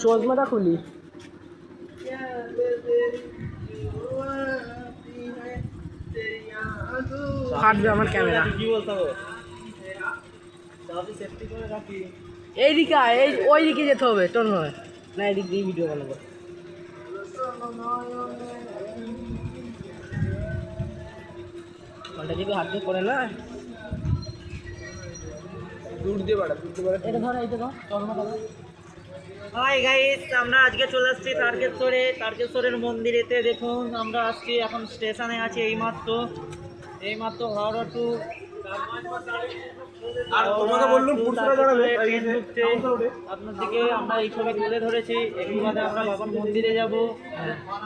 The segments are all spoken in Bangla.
চশমাটা খুলি। ফাটবে আমার ক্যামেরা। কি বলতে হবে? এইদিকে এই ওই দিকে যেতে হবে, তোর নয় না, এদিক দিয়ে ভিডিও বানাবো। ফোনটা যদি হাত দিয়ে করে না, দূর দিয়ে বাড়া, এটা ধর, এইটা ধর, চশমাটা ধর। হাই গাইস, আমরা আজকে চলে আসছি তারকেশ্বরের মন্দিরেতে। দেখুন আমরা আসছি, এখন স্টেশনে আছি এইমাত্র হাওড়া টু আর তোমাকে বললাম পুরসুরা দাঁড়াবে ট্রেন ঢুকছে আপনার দিকে। আমরা এই ছবি তুলে ধরেছি। একটু বাদে আমরা বাবার মন্দিরে যাব,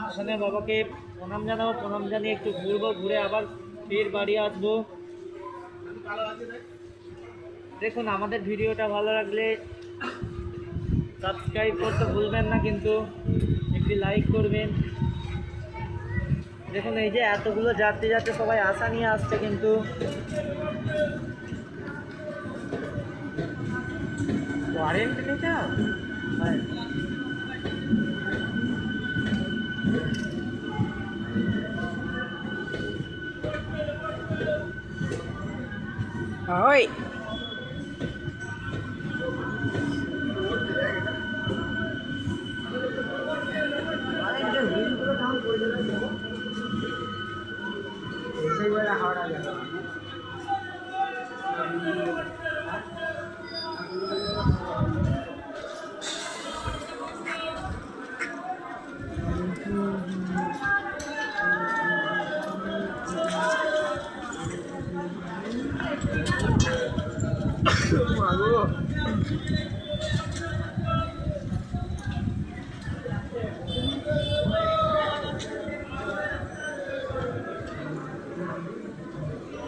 ওখানে বাবাকে প্রণাম জানাবো, প্রণাম জানিয়ে একটু ঘুরবো, ঘুরে আবার ফের বাড়ি আসবো। দেখুন আমাদের ভিডিওটা ভালো লাগলে সাবস্ক্রাইব করতে ভুলবেন না, কিন্তু একটি লাইক করবেন। দেখুন এই যে এতগুলো যাত্রী সবাই আশা নিয়ে আসছে, কিন্তু ওয়ারেন্ট নিতে ওই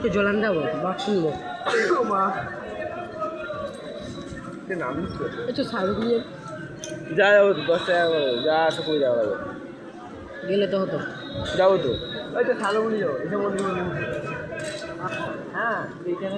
তো জলান যাবো বা শুনবো একটু সাইড দিয়ে যা যাবো তো 10 টাকা করে, যা আসা করে যাওয়া যাবে। গেলে তো হতো। যাবো তো, ওই তো শালবনি যাবো, এসে মন্দির। হ্যাঁ এইখানে